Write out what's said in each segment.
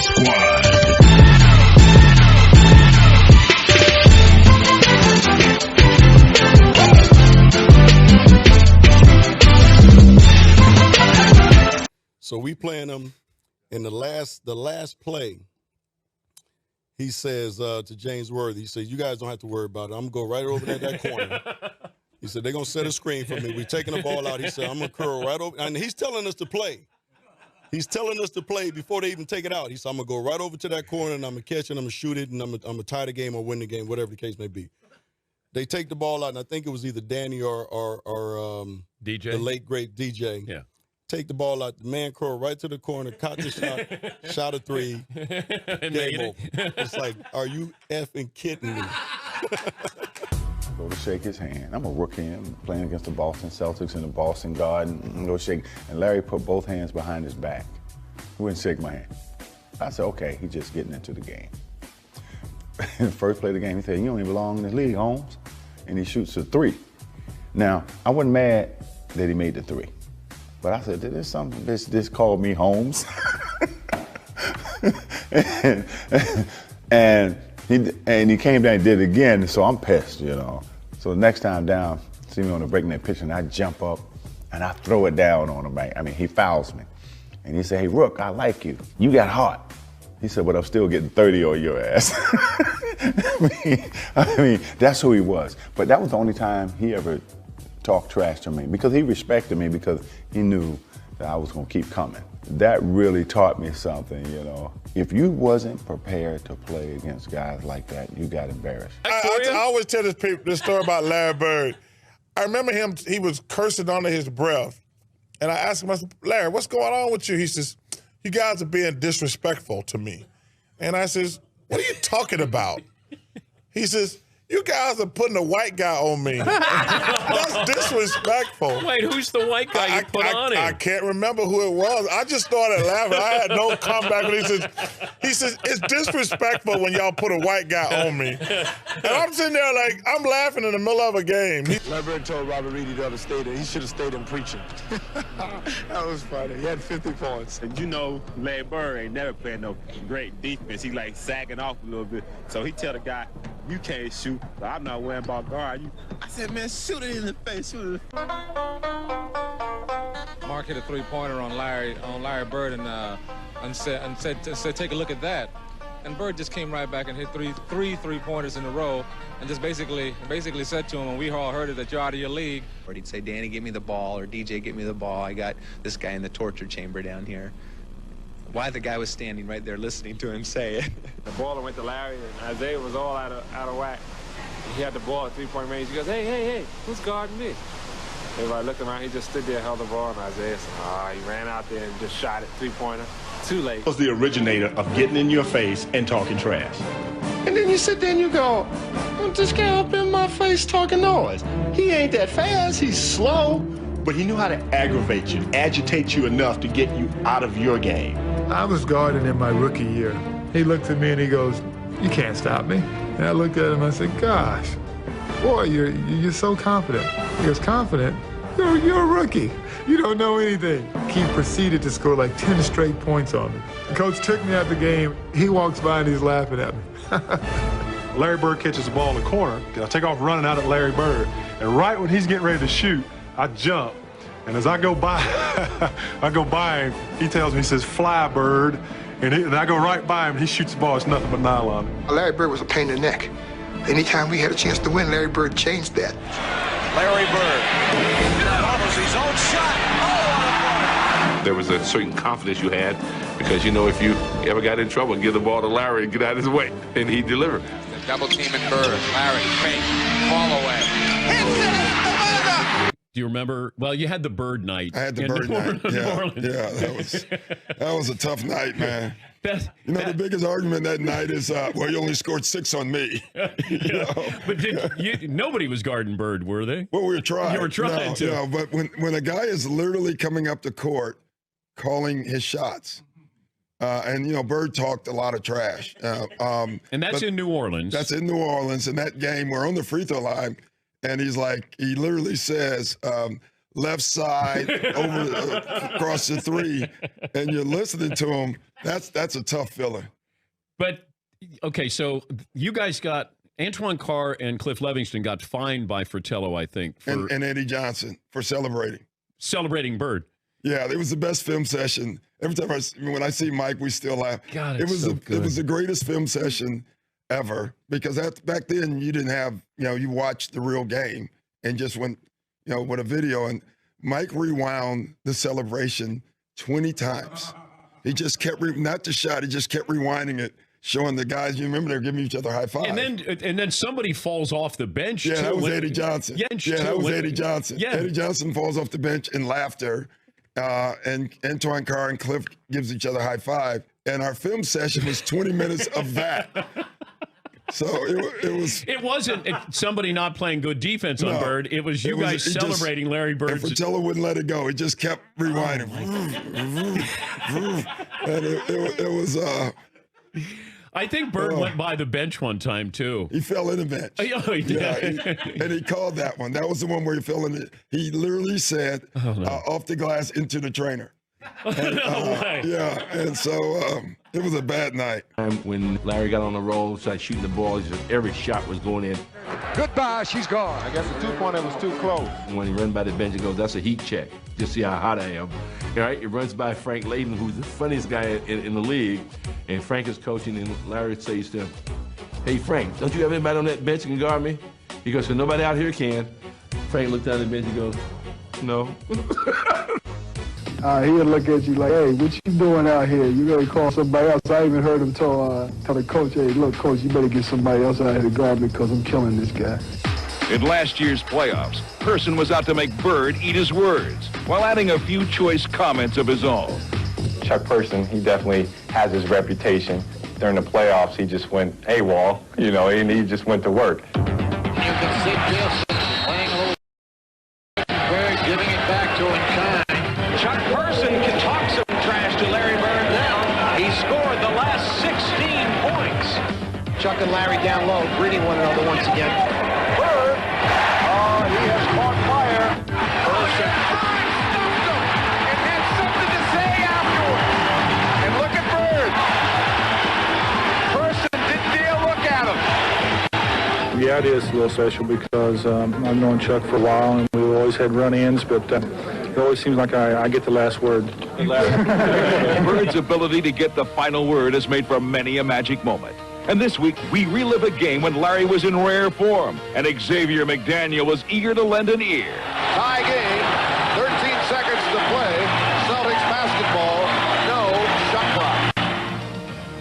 Squad. So we playing them in the last play. He says to James Worthy, he says, "You guys don't have to worry about it. I'm gonna go right over there that corner." He said, "They're gonna set a screen for me. We're taking the ball out." He said, "I'm gonna curl right over," and he's telling us to play. He's telling us to play before they even take it out. He said, "I'm gonna go right over to that corner and I'm gonna catch it, I'm gonna shoot it, and I'm gonna tie the game or win the game, whatever the case may be." They take the ball out, and I think it was either Danny or DJ, the late great DJ. Yeah. Take the ball out, the man curl right to the corner, caught the shot a three, game over. It's like, are you effing kidding me? Go to shake his hand. I'm a rookie. I'm playing against the Boston Celtics in the Boston Garden. Go shake. And Larry put both hands behind his back. He wouldn't shake my hand. I said, okay, he's just getting into the game. In the first play of the game, he said, "You don't even belong in this league, Holmes." And he shoots a three. Now, I wasn't mad that he made the three. But I said, "There's something, this called me Holmes." and he came down and did it again, so I'm pissed, you know. So the next time down, see me on the breaking that pitch, and I jump up and I throw it down on him. I mean, he fouls me. And he said, "Hey, Rook, I like you. You got heart." He said, "But I'm still getting 30 on your ass." I mean, that's who he was. But that was the only time he ever talk trash to me, because he respected me, because he knew that I was going to keep coming. That really taught me something, you know. If you wasn't prepared to play against guys like that, you got embarrassed. I always tell this story about Larry Bird. I remember him, he was cursing under his breath. And I asked him, I said, "Larry, what's going on with you?" He says, "You guys are being disrespectful to me." And I says, "What are you talking about?" He says, "You guys are putting a white guy on me." That's disrespectful. Wait, who's the white guy you put on him? I can't remember who it was. I just started laughing. I had no comeback. But he says, "It's disrespectful when y'all put a white guy on me." And I'm sitting there like, I'm laughing in the middle of a game. Larry Bird told Robert Reedy the other day that he should have stayed in preaching. That was funny. He had 50 points. And you know, Larry Bird ain't never playing no great defense. He like sagging off a little bit. So he tell the guy, "You can't shoot, but I'm not worrying about guard you." I said, "Man, shoot it in the face, shoot it." Mark hit a three-pointer on Larry Bird and said, "Take a look at that." And Bird just came right back and hit three-pointers in a row, and just basically said to him, and we all heard it, that you're out of your league. Or he'd say, "Danny, give me the ball," or "DJ, give me the ball. I got this guy in the torture chamber down here." Why the guy was standing right there listening to him say it. The baller went to Larry, and Isaiah was all out of whack. He had the ball at three-point range. He goes, hey, who's guarding me?" Everybody looked around. He just stood there, held the ball, and Isaiah said, he ran out there and just shot it, three-pointer. Too late. Was the originator of getting in your face and talking trash. And then you sit there and you go, "Well, this guy up in my face talking noise. He ain't that fast, he's slow." But he knew how to aggravate you, agitate you enough to get you out of your game. I was guarding in my rookie year. He looked at me and he goes, "You can't stop me." And I looked at him and I said, "Gosh, boy, you're so confident." He goes, "Confident? You're a rookie. You don't know anything." He proceeded to score like 10 straight points on me. The coach took me out the game. He walks by and he's laughing at me. Larry Bird catches the ball in the corner. I take off running out at Larry Bird. And right when he's getting ready to shoot, I jump. And as I go by, him, he tells me, he says, "Fly, Bird." And I go right by him, and he shoots the ball. It's nothing but nylon. Larry Bird was a pain in the neck. Anytime we had a chance to win, Larry Bird changed that. Larry Bird follows his own shot. There was a certain confidence you had, because, you know, if you ever got in trouble, give the ball to Larry and get out of his way, and he delivered. The double team in Bird. Larry, fake, fall away. Do you remember? Well, you had the Bird night. I had the Bird night. Yeah, that was a tough night, man. The biggest argument that night is, well, you only scored 6 on me. But nobody was guarding Bird, were they? Well, we were trying. You were trying to. No, but when a guy is literally coming up the court, calling his shots, and Bird talked a lot of trash. And that's in New Orleans. That's in New Orleans. In that game, we're on the free throw line. And he literally says, left side, over across the 3, and you're listening to him. That's a tough feeling. But okay, so you guys got Antoine Carr and Cliff Levingston got fined by Fratello, I think, for and Eddie Johnson for celebrating Bird. Yeah, it was the best film session. Every time when I see Mike, we still laugh. God, it was so good. It was the greatest film session ever, because back then you didn't have, you watched the real game and just went, with a video. And Mike rewound the celebration 20 times. He just kept not the shot. He just kept rewinding it, showing the guys. You remember they were giving each other high five. And then somebody falls off the bench. Yeah, too. that was Eddie Johnson. That was Eddie Johnson. Yeah. Eddie Johnson falls off the bench in laughter, and Antoine Carr and Cliff gives each other high five. And our film session was 20 minutes of that. So it wasn't somebody not playing good defense on Bird. It was you guys celebrating Larry Bird. And Fratello wouldn't let it go. He just kept rewinding. And it was. I think Bird went by the bench one time too. He fell in the bench. Oh, he did. Yeah, and he called that one. That was the one where he fell in it. He literally said, "Off the glass into the trainer." And, yeah, and so it was a bad night. When Larry got on the roll, started shooting the ball, every shot was going in. Goodbye, she's gone. I guess the 2-pointer was too close. When he ran by the bench, he goes, "That's a heat check. Just see how hot I am." All right, he runs by Frank Layden, who's the funniest guy in the league, and Frank is coaching, and Larry says to him, "Hey, Frank, don't you have anybody on that bench that can guard me?" He goes, "So nobody out here can." Frank looked down at the bench and goes, "No." He'll look at you like, "Hey, what you doing out here? You better call somebody else." I even heard him tell the coach, "Hey, look, coach, you better get somebody else out here to guard me because I'm killing this guy." In last year's playoffs, Person was out to make Bird eat his words while adding a few choice comments of his own. Chuck Person, he definitely has his reputation. During the playoffs, he just went AWOL, and he just went to work. You can see Bielsa playing a little Bird, giving it back to him kind. Chuck Person can talk some trash to Larry Bird now. He scored the last 16 points. Chuck and Larry down low, greeting one another once again. Bird, he has caught fire. Person. And had something to say afterwards. And look at Bird. Person didn't dare look at him. Yeah, it is a little special because I've known Chuck for a while and we've always had run-ins, but it always seems like I get the last word. Bird's ability to get the final word has made for many a magic moment. And this week, we relive a game when Larry was in rare form and Xavier McDaniel was eager to lend an ear. Tie game, 13 seconds to play. Celtics basketball, no shot clock.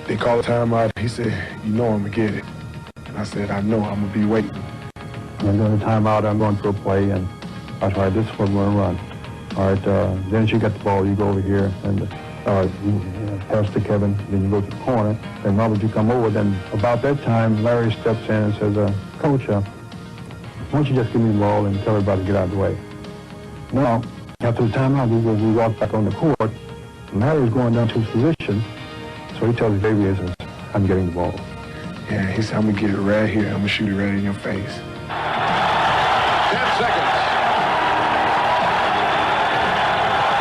They called a timeout. He said, "You know I'm going to get it." And I said, "I know, I'm going to be waiting." I'm going to timeout, I'm going for a play, and I said, "All right, this is what we're going to run." All right, then as you get the ball, you go over here and pass to Kevin, then you go to the corner. Then Robert, you come over. Then about that time, Larry steps in and says, "Coach, why don't you just give me the ball and tell everybody to get out of the way?" Now, after the timeout, we walk back on the court, and Larry's going down to his position, so he tells Xavier, he says, "I'm getting the ball." Yeah, he said, "I'm going to get it right here. I'm going to shoot it right in your face." 10 seconds.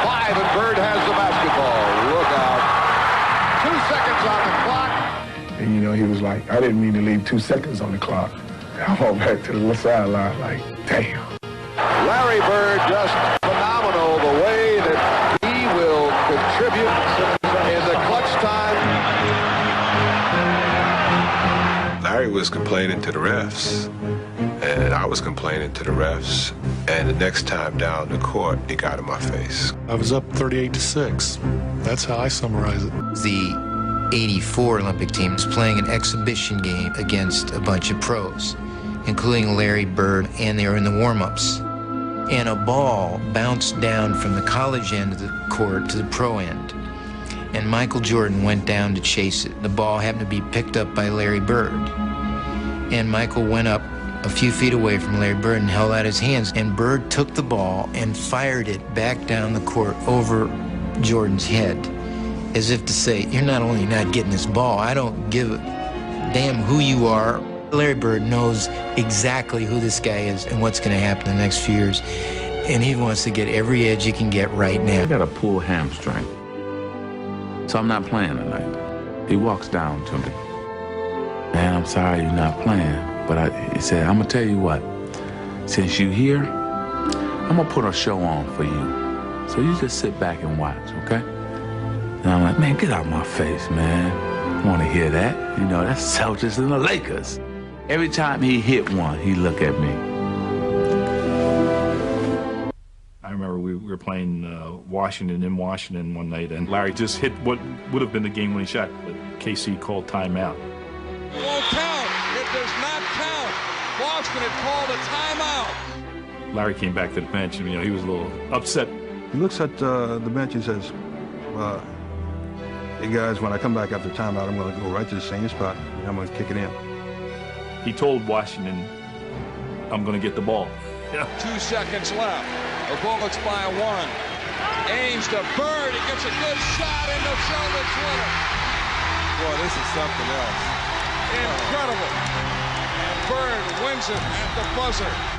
5, and Bird has the basketball. Look out. 2 seconds on the clock. And, he was like, "I didn't mean to leave 2 seconds on the clock." And I walked back to the sideline like, damn. Larry Bird, just phenomenal the way that he will contribute in the clutch time. Larry was complaining to the refs, and I was complaining to the refs, and the next time down the court, he got in my face. I was up 38-6. That's how I summarize it. The '84 Olympic team was playing an exhibition game against a bunch of pros, including Larry Bird, and they were in the warm-ups. And a ball bounced down from the college end of the court to the pro end. And Michael Jordan went down to chase it. The ball happened to be picked up by Larry Bird. And Michael went up a few feet away from Larry Bird and held out his hands. And Bird took the ball and fired it back down the court over Jordan's head, as if to say, "You're not only not getting this ball, I don't give a damn who you are." Larry Bird knows exactly who this guy is and what's going to happen in the next few years. and he wants to get every edge he can get right now. I got a pulled hamstring, so I'm not playing tonight. He walks down to me. Man, I'm sorry you're not playing, but he said, I'm gonna tell you what, since you're here, I'm gonna put a show on for you. So you just sit back and watch, okay? And I'm like, man, get out of my face, man. I wanna hear that. You know, that's Celtics and the Lakers. Every time he hit one, he look at me. I remember we were playing Washington in Washington one night, and Larry just hit what would have been the game-winning shot, but KC called timeout. It won't count. It does not count. Boston had called a timeout. Larry came back to the bench, and he was a little upset. He looks at the bench and says, hey guys, when I come back after timeout, I'm going to go right to the same spot, and I'm going to kick it in. He told Washington, I'm going to get the ball. 2 seconds left. The Bullets by 1. Aims to Bird. He gets a good shot in the Celtics winner. Boy, this is something else. Incredible. And Bird wins it at the buzzer.